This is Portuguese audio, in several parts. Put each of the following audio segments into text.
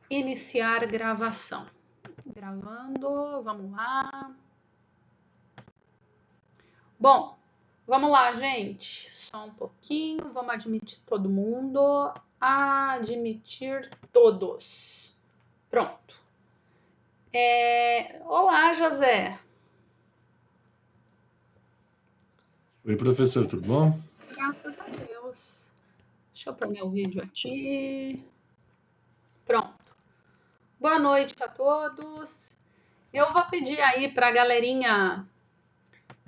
Iniciar gravação. Gravando, vamos lá. Bom, vamos lá, gente. Só um pouquinho, vamos admitir todo mundo. Admitir todos. Pronto. Olá, José. Oi, professor, tudo bom? Graças a Deus. Deixa eu pôr meu vídeo aqui. Pronto. Boa noite a todos. Eu vou pedir aí para a galerinha.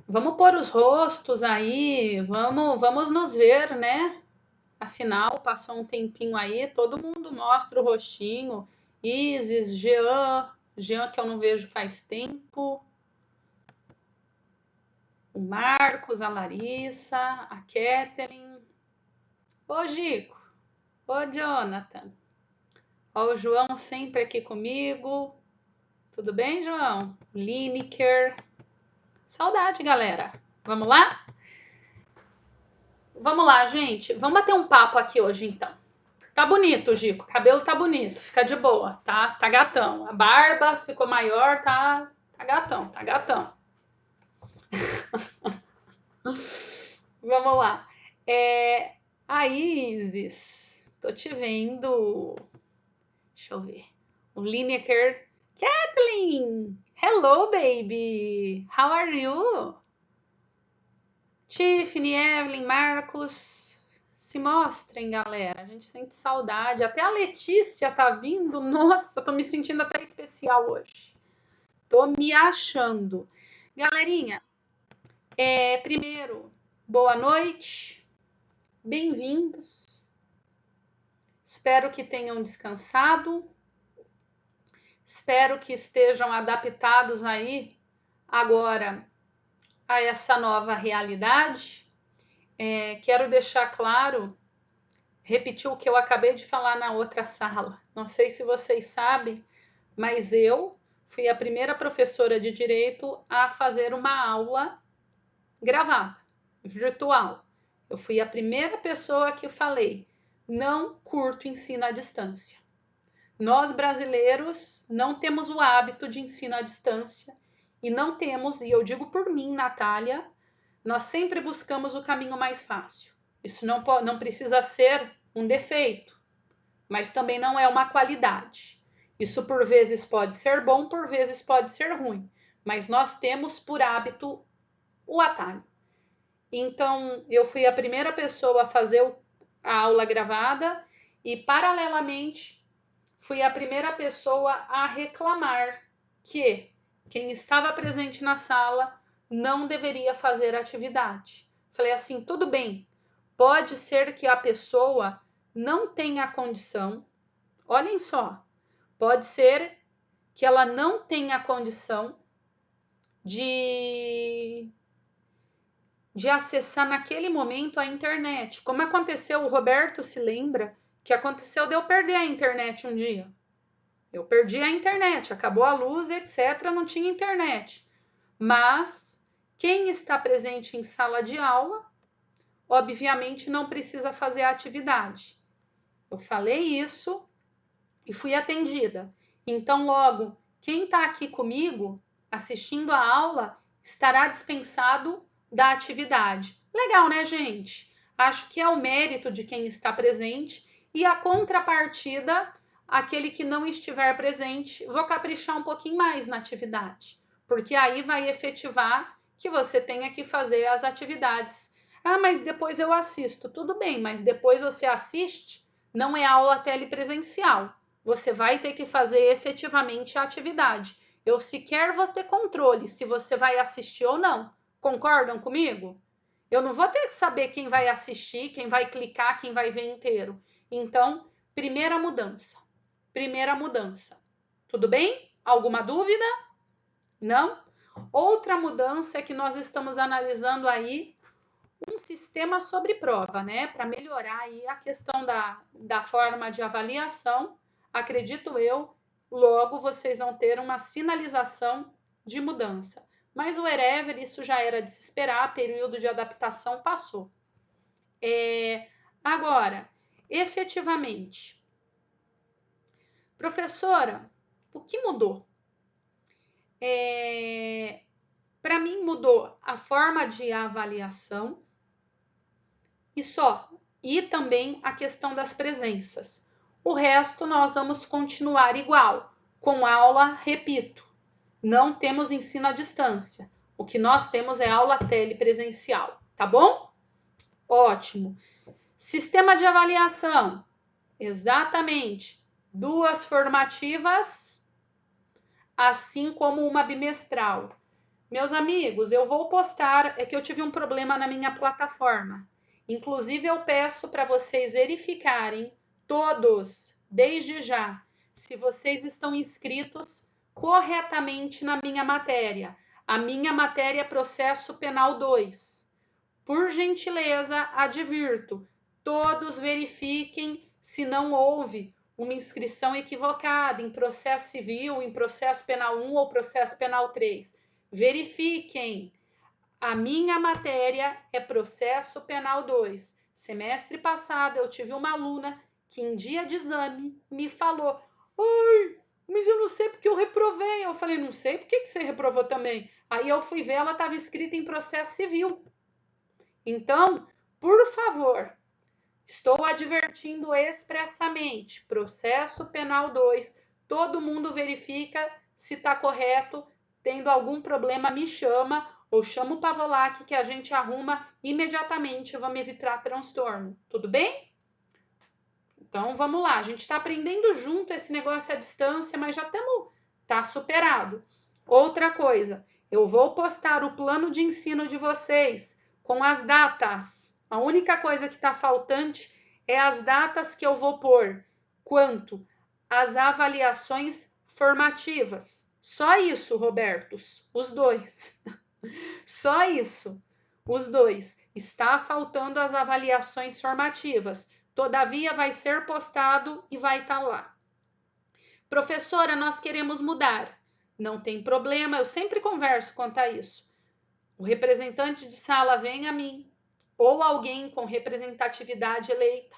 Vamos pôr os rostos aí, vamos nos ver, né? Afinal, passou um tempinho aí, todo mundo mostra o rostinho. Isis, Jean que eu não vejo faz tempo. O Marcos, a Larissa, a Catherine. Ô, Gico. Ô, Jonathan. Ó, o João sempre aqui comigo. Tudo bem, João? Lineker. Saudade, galera. Vamos lá? Vamos lá, gente. Vamos bater um papo aqui hoje, então. Tá bonito, Gico. O cabelo tá bonito. Fica de boa, tá? Tá gatão. A barba ficou maior, tá gatão, tá gatão. Vamos lá. A Isis. Tô te vendo. Deixa eu ver. O Lineker. Kathleen. Hello, baby. How are you? Tiffany, Evelyn, Marcos, se mostrem, galera. A gente sente saudade. Até a Letícia tá vindo. Nossa, tô me sentindo até especial hoje. Tô me achando. Galerinha, primeiro, boa noite. Bem-vindos. Espero que tenham descansado. Espero que estejam adaptados aí agora a essa nova realidade. Quero deixar claro, repetir o que eu acabei de falar na outra sala. Não sei se vocês sabem, mas eu fui a primeira professora de direito a fazer uma aula gravada, virtual. Eu fui a primeira pessoa que falei, não curto ensino à distância. Nós brasileiros não temos o hábito de ensino à distância e não temos, e eu digo por mim, Natália, nós sempre buscamos o caminho mais fácil. Isso não precisa ser um defeito, mas também não é uma qualidade. Isso por vezes pode ser bom, por vezes pode ser ruim, mas nós temos por hábito o atalho. Então, eu fui a primeira pessoa a fazer a aula gravada e, paralelamente, fui a primeira pessoa a reclamar que quem estava presente na sala não deveria fazer atividade. Falei assim, tudo bem, pode ser que a pessoa não tenha condição, olhem só, pode ser que ela não tenha condição de acessar naquele momento a internet. Como aconteceu, o Roberto se lembra que aconteceu de eu perder a internet um dia. Eu perdi a internet, acabou a luz, etc., não tinha internet. Mas quem está presente em sala de aula, obviamente não precisa fazer a atividade. Eu falei isso e fui atendida. Então, logo, quem está aqui comigo, assistindo a aula, estará dispensado da atividade. Legal, né, gente? Acho que é o mérito de quem está presente e a contrapartida, aquele que não estiver presente, vou caprichar um pouquinho mais na atividade, porque aí vai efetivar que você tenha que fazer as atividades. Ah, mas depois eu assisto. Tudo bem, mas depois você assiste, não é aula telepresencial. Você vai ter que fazer efetivamente a atividade. Eu sequer vou ter controle se você vai assistir ou não. Concordam comigo? Eu não vou ter que saber quem vai assistir, quem vai clicar, quem vai ver inteiro. Então, primeira mudança. Primeira mudança. Tudo bem? Alguma dúvida? Não? Outra mudança é que nós estamos analisando aí um sistema sobre prova, né? Para melhorar aí a questão da forma de avaliação. Acredito eu, logo vocês vão ter uma sinalização de mudança. Mas o wherever, isso já era de se esperar, período de adaptação passou. Agora, efetivamente, Professora, o que mudou? Para mim mudou a forma de avaliação e só, e também a questão das presenças. O resto nós vamos continuar igual, com aula, repito, não temos ensino à distância. O que nós temos é aula telepresencial, tá bom? Ótimo. Sistema de avaliação, exatamente, 2 formativas, assim como uma bimestral. Meus amigos, eu vou postar, é que eu tive um problema na minha plataforma. Inclusive, eu peço para vocês verificarem todos, desde já, se vocês estão inscritos corretamente na minha matéria. A minha matéria é Processo Penal 2. Por gentileza, advirto, todos verifiquem se não houve uma inscrição equivocada em processo civil, em processo penal 1 ou processo penal 3. Verifiquem. A minha matéria é Processo Penal 2. Semestre passado eu tive uma aluna que em dia de exame me falou: ai, mas eu não sei porque eu reprovei. Eu falei: não sei, por que você reprovou também? Aí eu fui ver, ela estava escrita em processo civil. Então, por favor, estou advertindo expressamente, Processo Penal 2, todo mundo verifica se está correto, tendo algum problema me chama, ou chama o Pavolac que a gente arruma imediatamente, vamos evitar transtorno, tudo bem? Então, vamos lá, a gente está aprendendo junto esse negócio à distância, mas já tá superado. Outra coisa, eu vou postar o plano de ensino de vocês com as datas. A única coisa que está faltante é as datas que eu vou pôr quanto às avaliações formativas. Só isso, Robertos, os 2. Só isso, os 2. Está faltando as avaliações formativas. Todavia, vai ser postado e vai estar lá. Professora, nós queremos mudar. Não tem problema, eu sempre converso quanto a isso. O representante de sala vem a mim, ou alguém com representatividade eleita,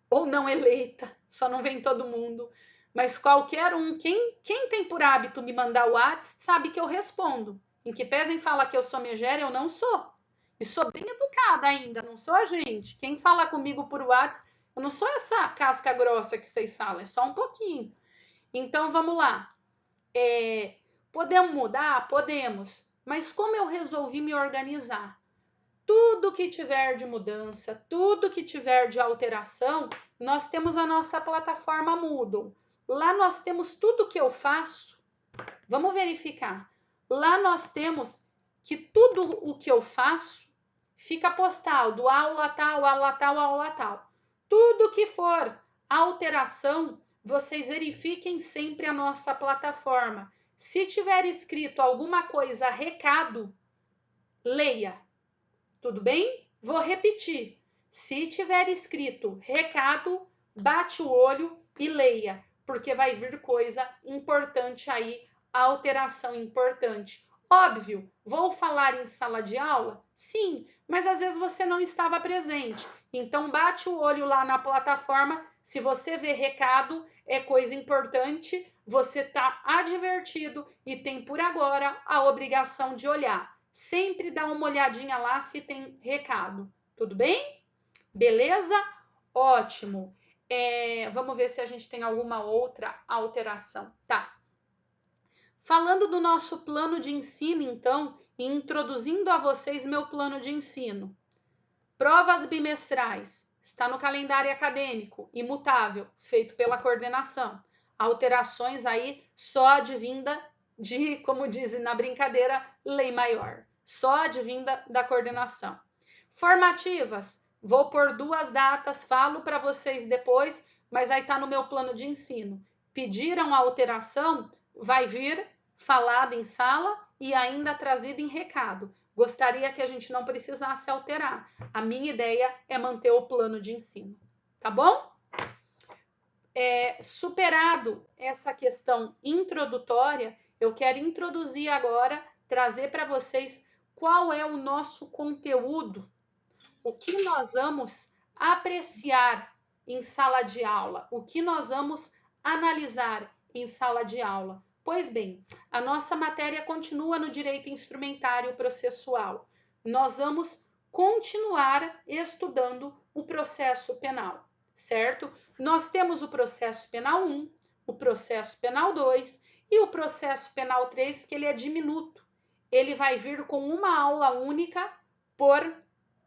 ou não eleita, só não vem todo mundo. Mas qualquer um, quem tem por hábito me mandar o WhatsApp, sabe que eu respondo. Em que pesem fala que eu sou megera, eu não sou. E sou bem educada ainda, não sou a gente. Quem fala comigo por WhatsApp, eu não sou essa casca grossa que vocês falam, é só um pouquinho. Então, vamos lá. Podemos mudar? Podemos. Mas como eu resolvi me organizar? Tudo que tiver de mudança, tudo que tiver de alteração, nós temos a nossa plataforma Moodle. Lá nós temos tudo que eu faço. Vamos verificar. Lá nós temos que tudo o que eu faço fica postado, aula tal, aula tal, aula tal. Tudo que for alteração, vocês verifiquem sempre a nossa plataforma. Se tiver escrito alguma coisa recado, leia. Tudo bem? Vou repetir. Se tiver escrito recado, bate o olho e leia, porque vai vir coisa importante aí, alteração importante. Óbvio, vou falar em sala de aula? Sim, mas às vezes você não estava presente. Então bate o olho lá na plataforma, se você vê recado, é coisa importante, você está advertido e tem por agora a obrigação de olhar. Sempre dá uma olhadinha lá se tem recado. Tudo bem? Beleza? Ótimo. Vamos ver se a gente tem alguma outra alteração. Tá. Falando do nosso plano de ensino, então, e introduzindo a vocês meu plano de ensino. Provas bimestrais. Está no calendário acadêmico, imutável, feito pela coordenação. Alterações aí só advinda de, como dizem na brincadeira, lei maior. Só advinda da coordenação. Formativas. Vou pôr 2 datas, falo para vocês depois, mas aí está no meu plano de ensino. Pediram a alteração, vai vir falado em sala e ainda trazido em recado. Gostaria que a gente não precisasse alterar. A minha ideia é manter o plano de ensino. Tá bom? Superado essa questão introdutória, eu quero introduzir agora, trazer para vocês qual é o nosso conteúdo, o que nós vamos apreciar em sala de aula, o que nós vamos analisar em sala de aula? Pois bem, a nossa matéria continua no direito instrumentário processual. Nós vamos continuar estudando o processo penal, certo? Nós temos o processo penal 1, o processo penal 2 e o processo penal 3, que ele é diminuto. Ele vai vir com uma aula única por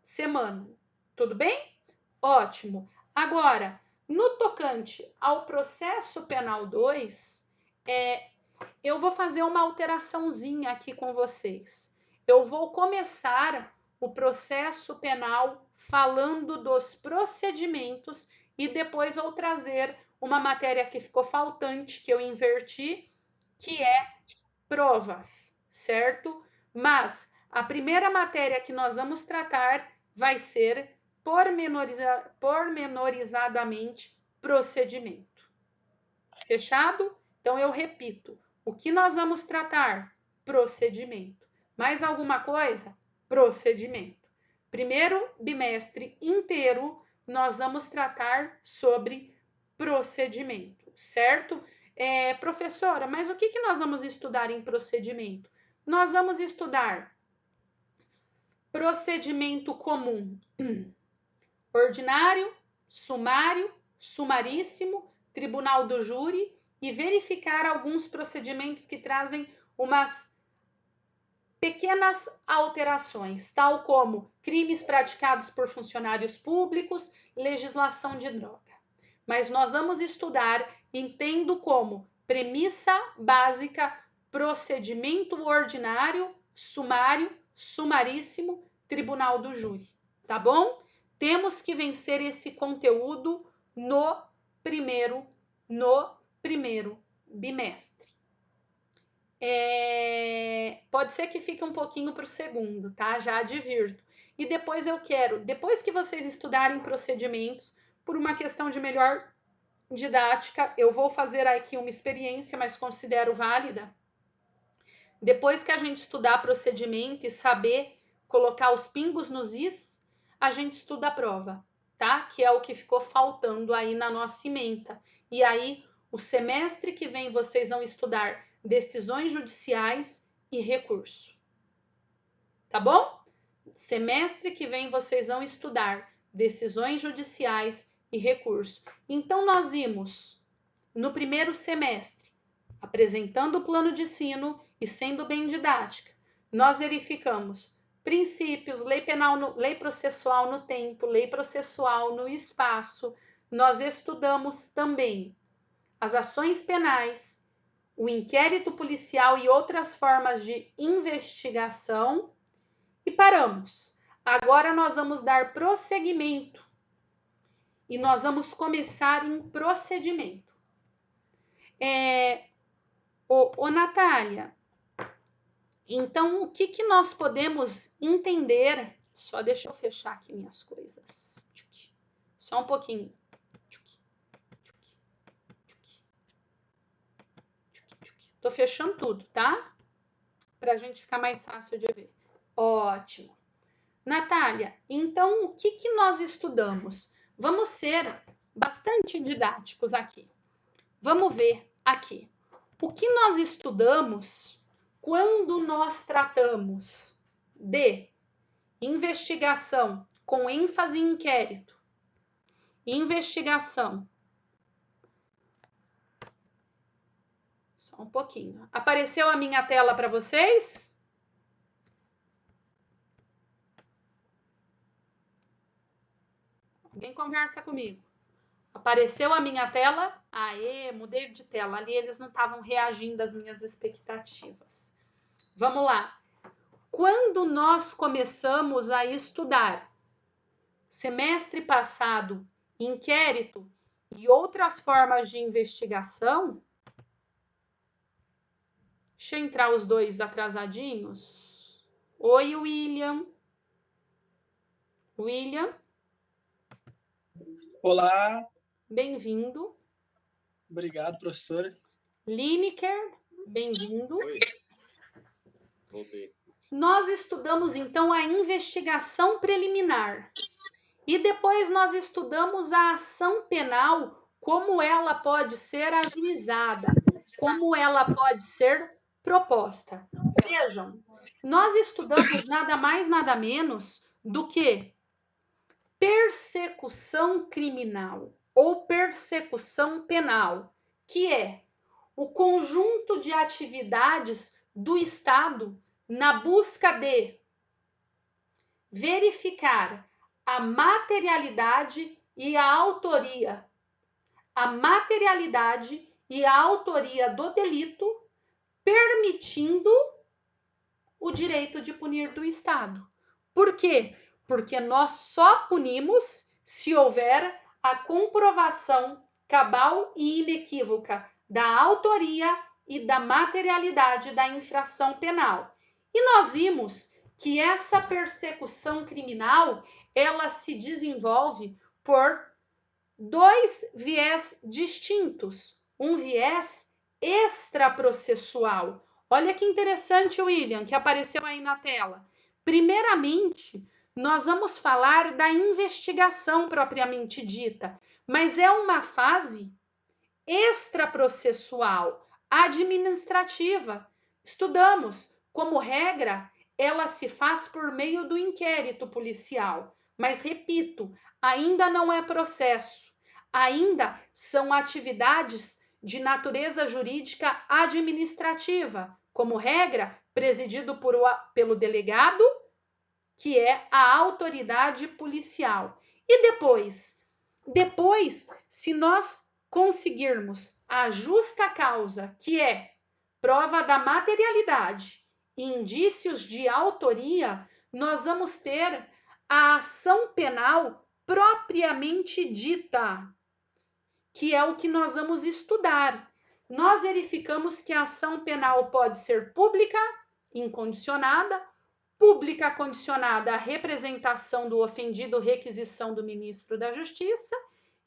semana. Tudo bem? Ótimo. Agora, no tocante ao processo penal 2, eu vou fazer uma alteraçãozinha aqui com vocês. Eu vou começar o processo penal falando dos procedimentos e depois vou trazer uma matéria que ficou faltante, que eu inverti, que é provas, certo? Mas a primeira matéria que nós vamos tratar vai ser pormenorizadamente procedimento. Fechado? Então eu repito, o que nós vamos tratar? Procedimento. Mais alguma coisa? Procedimento. Primeiro bimestre inteiro nós vamos tratar sobre procedimento, certo? Professora, mas o que nós vamos estudar em procedimento? Nós vamos estudar procedimento comum, ordinário, sumário, sumaríssimo, tribunal do júri e verificar alguns procedimentos que trazem umas pequenas alterações, tal como crimes praticados por funcionários públicos, legislação de droga. Mas nós vamos estudar, entendo como premissa básica, procedimento ordinário, sumário, sumaríssimo, tribunal do júri, tá bom? Temos que vencer esse conteúdo no primeiro bimestre. Pode ser que fique um pouquinho para o segundo, tá? Já advirto. E depois depois que vocês estudarem procedimentos, por uma questão de melhor didática, eu vou fazer aqui uma experiência, mas considero válida. Depois que a gente estudar procedimento e saber colocar os pingos nos is, a gente estuda a prova, tá? Que é o que ficou faltando aí na nossa ementa. E aí, o semestre que vem, vocês vão estudar decisões judiciais e recurso. Tá bom? Semestre que vem, vocês vão estudar decisões judiciais e recurso. Então, nós vimos no primeiro semestre, apresentando o plano de ensino e sendo bem didática. Nós verificamos princípios, lei penal, lei processual no tempo, lei processual no espaço. Nós estudamos também as ações penais, o inquérito policial e outras formas de investigação e paramos. Agora nós vamos dar prosseguimento e nós vamos começar em procedimento. Natália, então o que nós podemos entender? Só deixa eu fechar aqui minhas coisas. Só um pouquinho. Tô fechando tudo, tá? Pra gente ficar mais fácil de ver. Ótimo. Natália, então o que nós estudamos? Vamos ser bastante didáticos aqui. Vamos ver aqui. O que nós estudamos quando nós tratamos de investigação com ênfase em inquérito, investigação. Só um pouquinho. Apareceu a minha tela para vocês? Alguém conversa comigo. Apareceu a minha tela? Aê, mudei de tela. Ali eles não estavam reagindo às minhas expectativas. Vamos lá. Quando nós começamos a estudar semestre passado, inquérito e outras formas de investigação, deixa eu entrar os dois atrasadinhos. Oi, William. William. Olá. Bem-vindo. Obrigado, professora. Lineker, bem-vindo. Oi. Voltei. Nós estudamos, então, a investigação preliminar. E depois nós estudamos a ação penal como ela pode ser ajuizada, como ela pode ser proposta. Vejam, nós estudamos nada mais, nada menos do que persecução criminal ou persecução penal, que é o conjunto de atividades do Estado na busca de verificar a materialidade e a autoria do delito, permitindo o direito de punir do Estado. Por quê? Porque nós só punimos se houver a comprovação cabal e inequívoca da autoria e da materialidade da infração penal. E nós vimos que essa persecução criminal, ela se desenvolve por dois viés distintos. Um viés extraprocessual. Olha que interessante, William, que apareceu aí na tela. Primeiramente, nós vamos falar da investigação propriamente dita, mas é uma fase extraprocessual, administrativa. Estudamos, como regra, ela se faz por meio do inquérito policial, mas repito, ainda não é processo, ainda são atividades de natureza jurídica administrativa, como regra, presidido pelo delegado, que é a autoridade policial. E depois, se nós conseguirmos a justa causa, que é prova da materialidade e indícios de autoria, nós vamos ter a ação penal propriamente dita, que é o que nós vamos estudar. Nós verificamos que a ação penal pode ser pública, incondicionada, pública condicionada à representação do ofendido, requisição do ministro da Justiça,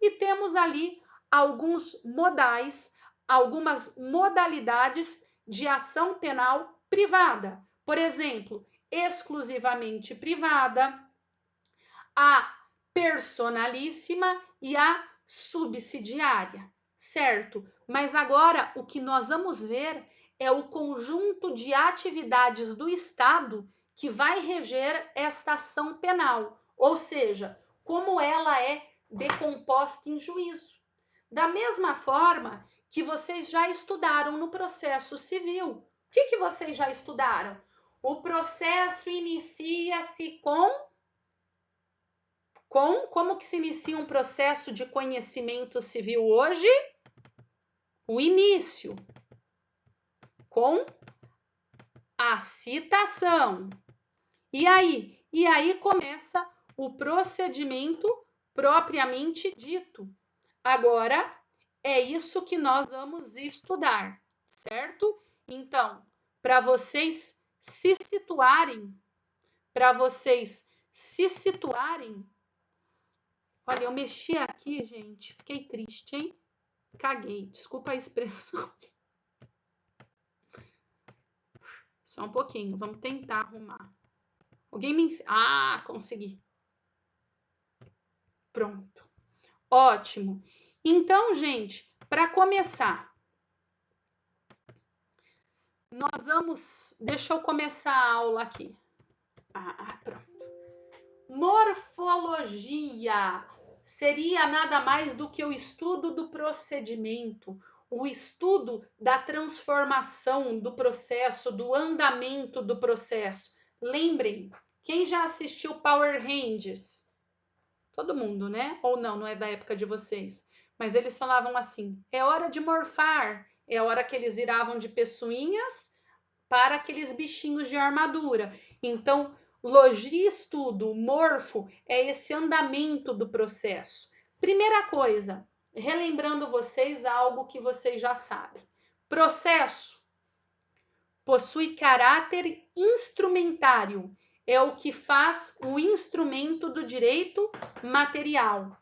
e temos ali alguns modais, algumas modalidades de ação penal privada. Por exemplo, exclusivamente privada, a personalíssima e a subsidiária, certo? Mas agora o que nós vamos ver é o conjunto de atividades do Estado que vai reger esta ação penal, ou seja, como ela é decomposta em juízo. Da mesma forma que vocês já estudaram no processo civil. O que vocês já estudaram? O processo inicia-se como que se inicia um processo de conhecimento civil hoje? O início, com a citação. E aí começa o procedimento propriamente dito. Agora, é isso que nós vamos estudar, certo? Então, para vocês se situarem, olha, eu mexi aqui, gente, fiquei triste, hein? Caguei, desculpa a expressão. Só um pouquinho, vamos tentar arrumar. Alguém me ensina? Ah, consegui. Pronto. Ótimo. Então, gente, para começar, nós vamos... Deixa eu começar a aula aqui. Pronto. Morfologia seria nada mais do que o estudo do procedimento, o estudo da transformação do processo, do andamento do processo. Lembrem, quem já assistiu Power Rangers? Todo mundo, né? Ou não é da época de vocês. Mas eles falavam assim, é hora de morfar, é hora que eles viravam de pessoinhas para aqueles bichinhos de armadura. Então, logia, estudo, morfo, é esse andamento do processo. Primeira coisa, relembrando vocês algo que vocês já sabem. Processo possui caráter instrumentário, é o que faz o instrumento do direito material.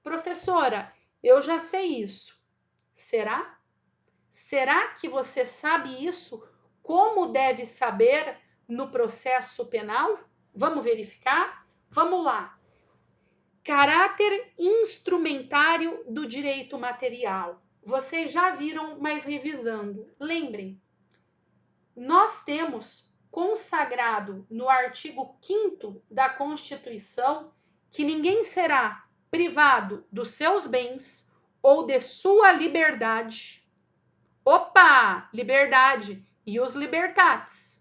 Professora, eu já sei isso. Será? Será que você sabe isso? Como deve saber no processo penal? Vamos verificar? Vamos lá. Caráter instrumentário do direito material. Vocês já viram, mas revisando. Lembrem, nós temos consagrado no artigo 5º da Constituição que ninguém será privado dos seus bens ou de sua liberdade. Opa! Liberdade. E os libertatis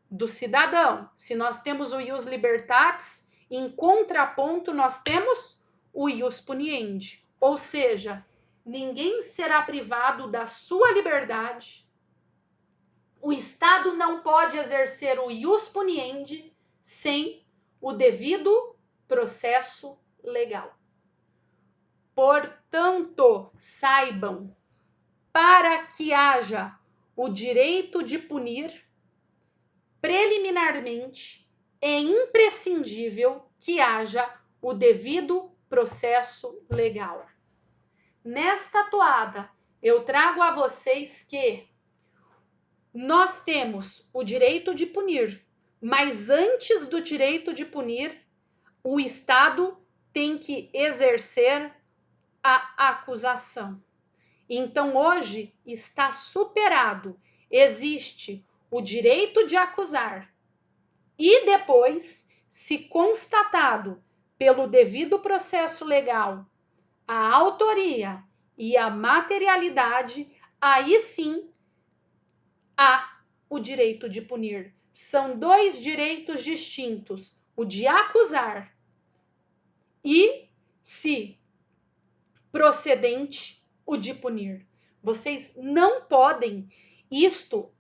do cidadão. Se nós temos o ius libertatis, em contraponto nós temos o ius puniendi. Ou seja, ninguém será privado da sua liberdade. O Estado não pode exercer o ius puniendi sem o devido processo legal. Portanto, saibam, para que haja o direito de punir, preliminarmente é imprescindível que haja o devido processo legal. Nesta toada, eu trago a vocês que nós temos o direito de punir, mas antes do direito de punir, o Estado tem que exercer a acusação. Então, hoje está superado. Existe o direito de acusar e depois, se constatado pelo devido processo legal a autoria e a materialidade, aí sim há o direito de punir. São dois direitos distintos, o de acusar e, se procedente, o de punir. Vocês não podem,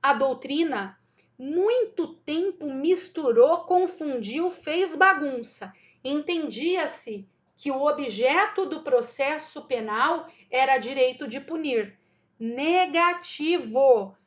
a doutrina muito tempo misturou, confundiu, fez bagunça. Entendia-se que o objeto do processo penal era direito de punir. Negativo.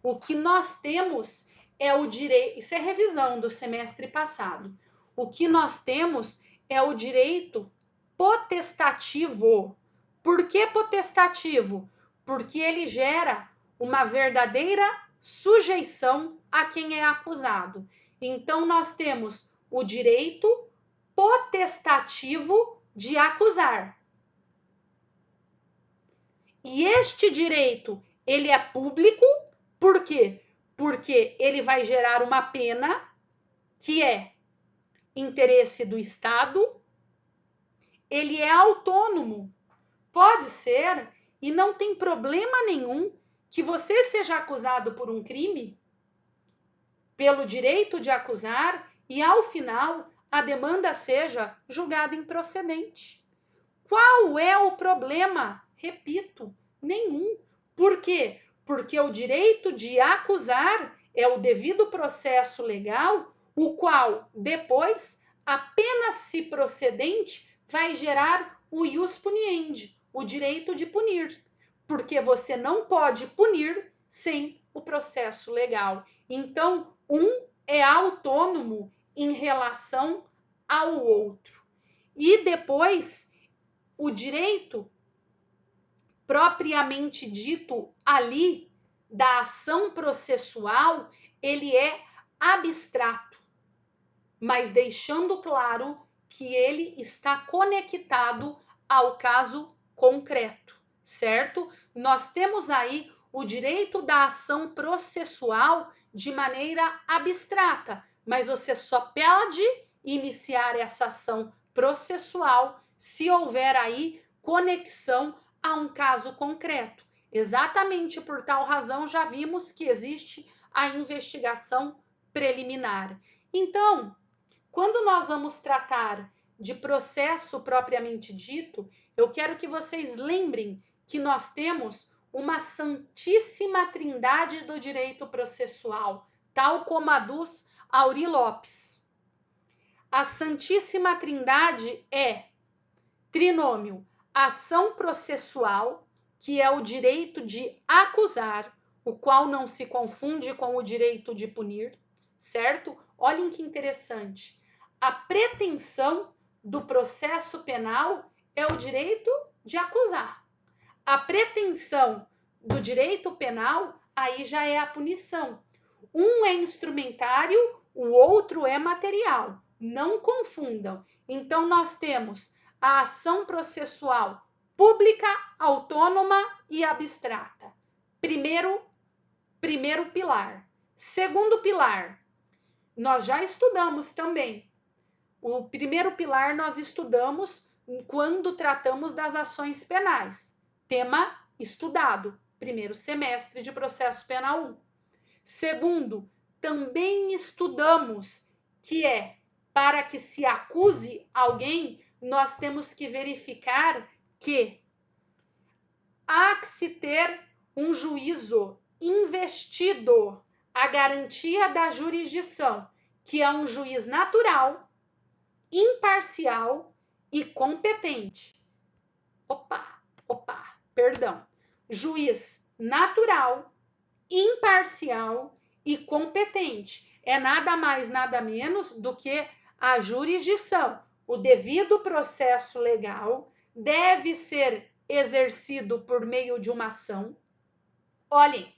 O que nós temos é o direito, isso é revisão do semestre passado. O que nós temos é o direito potestativo. Por que potestativo? Porque ele gera uma verdadeira sujeição a quem é acusado. Então, nós temos o direito potestativo de acusar. E este direito, ele é público, por quê? Porque ele vai gerar uma pena que é interesse do Estado, ele é autônomo. Pode ser, e não tem problema nenhum, que você seja acusado por um crime, pelo direito de acusar, e ao final a demanda seja julgada improcedente. Qual é o problema? Repito, nenhum. Por quê? Porque o direito de acusar é o devido processo legal, o qual depois, apenas se procedente, vai gerar o ius puniendi, o direito de punir. Porque você não pode punir sem o processo legal. Então, um é autônomo em relação ao outro. E depois, o direito propriamente dito ali da ação processual, ele é abstrato, mas deixando claro que ele está conectado ao caso concreto, certo? Nós temos aí o direito da ação processual de maneira abstrata, mas você só pode iniciar essa ação processual se houver aí conexão a um caso concreto. Exatamente por tal razão já vimos que existe a investigação preliminar. Então, quando nós vamos tratar de processo propriamente dito, eu quero que vocês lembrem que nós temos uma santíssima trindade do direito processual, tal como aduz Aury Lopes. A santíssima trindade é trinômio: ação processual, que é o direito de acusar, o qual não se confunde com o direito de punir, certo? Olhem que interessante. A pretensão do processo penal é o direito de acusar. A pretensão do direito penal, aí já é a punição. Um é instrumentário, o outro é material. Não confundam. Então, nós temos a ação processual pública, autônoma e abstrata. Primeiro pilar. Segundo pilar, nós já estudamos também. O primeiro pilar nós estudamos quando tratamos das ações penais. Tema estudado, primeiro semestre de processo penal 1. Segundo, também estudamos que é para que se acuse alguém, nós temos que verificar que há que se ter um juízo investido, a garantia da jurisdição, que é um juiz natural, imparcial e competente. Perdão. Juiz natural, imparcial e competente. É nada mais, nada menos do que a jurisdição. O devido processo legal deve ser exercido por meio de uma ação. Olhem,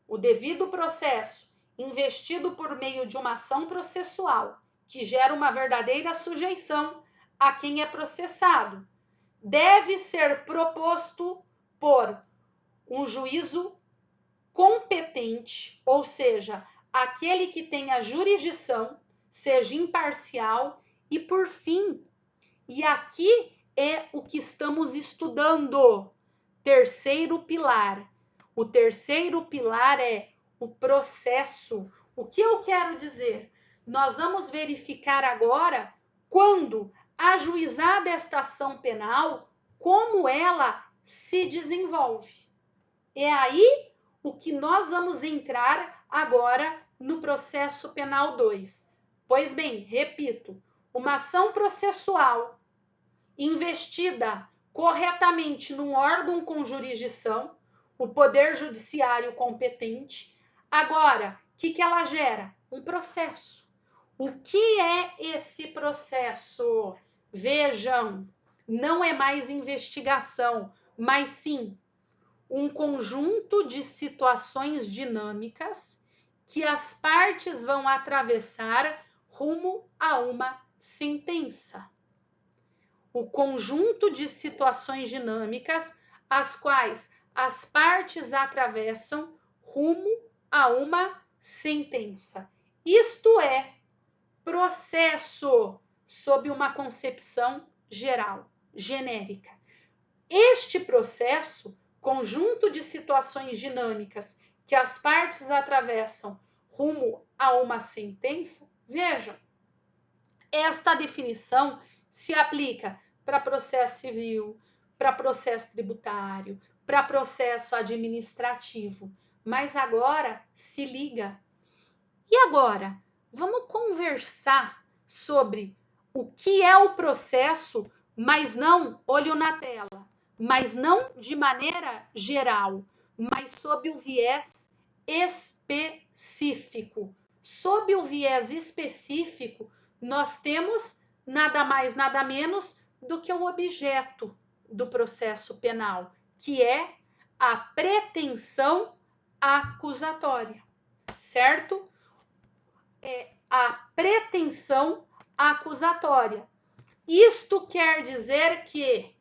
o devido processo investido por meio de uma ação processual que gera uma verdadeira sujeição a quem é processado, deve ser proposto por um juízo competente, ou seja, aquele que tem a jurisdição, seja imparcial e, por fim, e aqui é o que estamos estudando, terceiro pilar. O terceiro pilar é o processo. O que eu quero dizer? Nós vamos verificar agora quando ajuizada esta ação penal, como ela se desenvolve. É aí o que nós vamos entrar agora no processo penal 2. Pois bem, repito, uma ação processual investida corretamente num órgão com jurisdição, o Poder Judiciário competente. Agora, o que ela gera? Um processo. O que é esse processo? Vejam, não é mais investigação, mas sim um conjunto de situações dinâmicas que as partes vão atravessar rumo a uma sentença. O conjunto de situações dinâmicas as quais as partes atravessam rumo a uma sentença. Isto é processo sob uma concepção geral, genérica. Este processo, conjunto de situações dinâmicas que as partes atravessam rumo a uma sentença, vejam, esta definição se aplica para processo civil, para processo tributário, para processo administrativo. Mas agora se liga. E agora, vamos conversar sobre o que é o processo, mas não olho na tela, mas não de maneira geral, mas sob o viés específico. Sob o viés específico, nós temos nada mais, nada menos do que o objeto do processo penal, que é a pretensão acusatória, certo? É a pretensão acusatória. Isto quer dizer que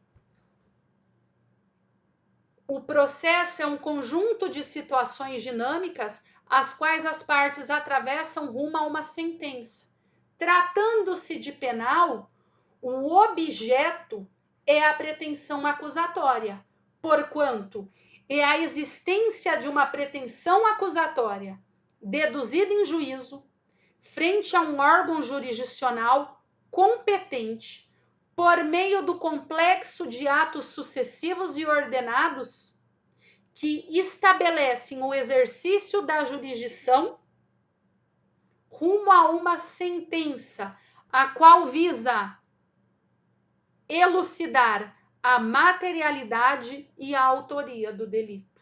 o processo é um conjunto de situações dinâmicas as quais as partes atravessam rumo a uma sentença. Tratando-se de penal, o objeto é a pretensão acusatória, porquanto é a existência de uma pretensão acusatória deduzida em juízo, frente a um órgão jurisdicional competente, por meio do complexo de atos sucessivos e ordenados que estabelecem o exercício da jurisdição rumo a uma sentença, a qual visa elucidar a materialidade e a autoria do delito.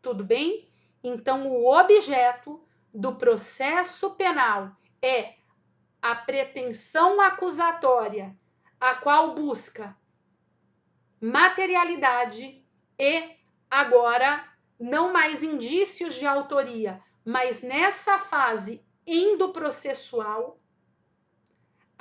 Tudo bem? Então, o objeto do processo penal é a pretensão acusatória, a qual busca materialidade e, agora, não mais indícios de autoria, mas nessa fase endoprocessual,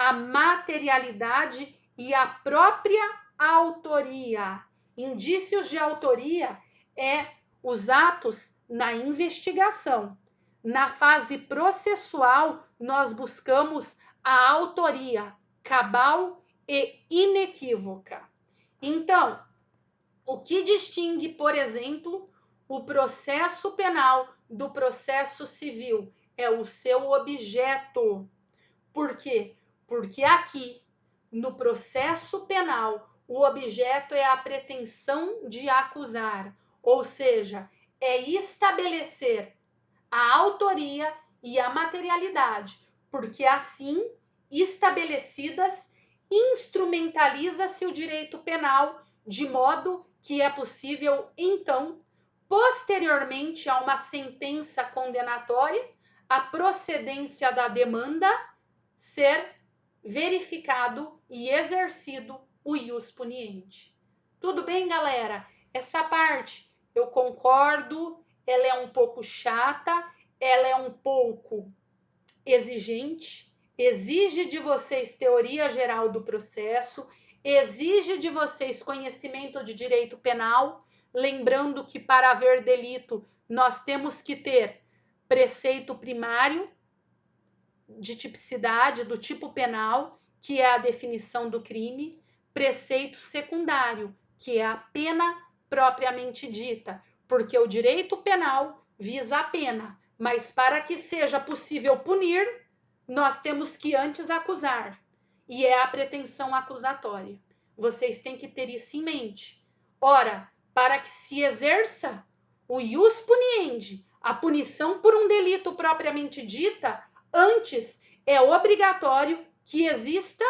a materialidade e a própria autoria. Indícios de autoria é os atos na investigação. Na fase processual, nós buscamos a autoria cabal e inequívoca. Então, o que distingue, por exemplo, o processo penal do processo civil é o seu objeto. Por quê? Porque aqui, no processo penal, o objeto é a pretensão de acusar, ou seja, é estabelecer a autoria e a materialidade, porque assim, estabelecidas, instrumentaliza-se o direito penal de modo que é possível, então, posteriormente a uma sentença condenatória, a procedência da demanda ser verificado e exercido o ius puniendi. Tudo bem, galera? Essa parte eu concordo, ela é um pouco chata, ela é um pouco exigente, exige de vocês teoria geral do processo, exige de vocês conhecimento de direito penal, lembrando que para haver delito nós temos que ter preceito primário de tipicidade do tipo penal, que é a definição do crime, preceito secundário, que é a pena propriamente dita, porque o direito penal visa a pena, mas para que seja possível punir, nós temos que antes acusar, e é a pretensão acusatória. Vocês têm que ter isso em mente. Ora, para que se exerça o ius puniendi, a punição por um delito propriamente dita, antes é obrigatório que exista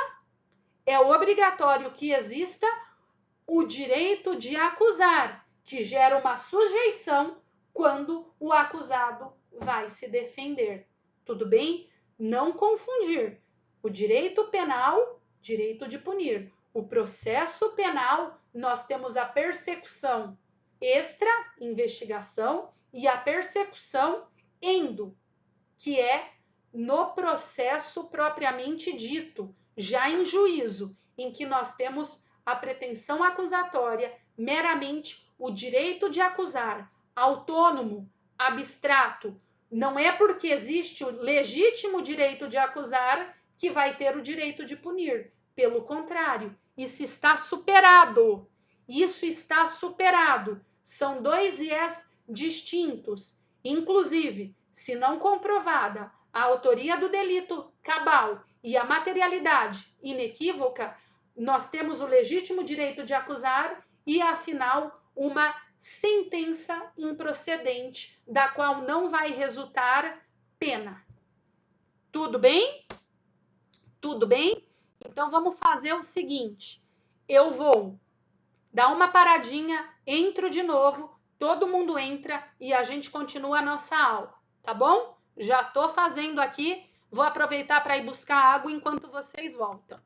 o direito de acusar, que gera uma sujeição quando o acusado vai se defender. Tudo bem? Não confundir o direito penal, direito de punir. O processo penal, nós temos a persecução extra-investigação e a persecução endo, que é no processo propriamente dito, já em juízo, em que nós temos a pretensão acusatória, meramente o direito de acusar, autônomo, abstrato. Não é porque existe o legítimo direito de acusar que vai ter o direito de punir. Pelo contrário, isso está superado. Isso está superado. São dois viés distintos. Inclusive, se não comprovada a autoria do delito cabal e a materialidade inequívoca, nós temos o legítimo direito de acusar e, afinal, uma sentença improcedente, da qual não vai resultar pena. Tudo bem? Tudo bem? Então, vamos fazer o seguinte. Eu vou dar uma paradinha, entro de novo, todo mundo entra e a gente continua a nossa aula, tá bom? Já estou fazendo aqui, vou aproveitar para ir buscar água enquanto vocês voltam.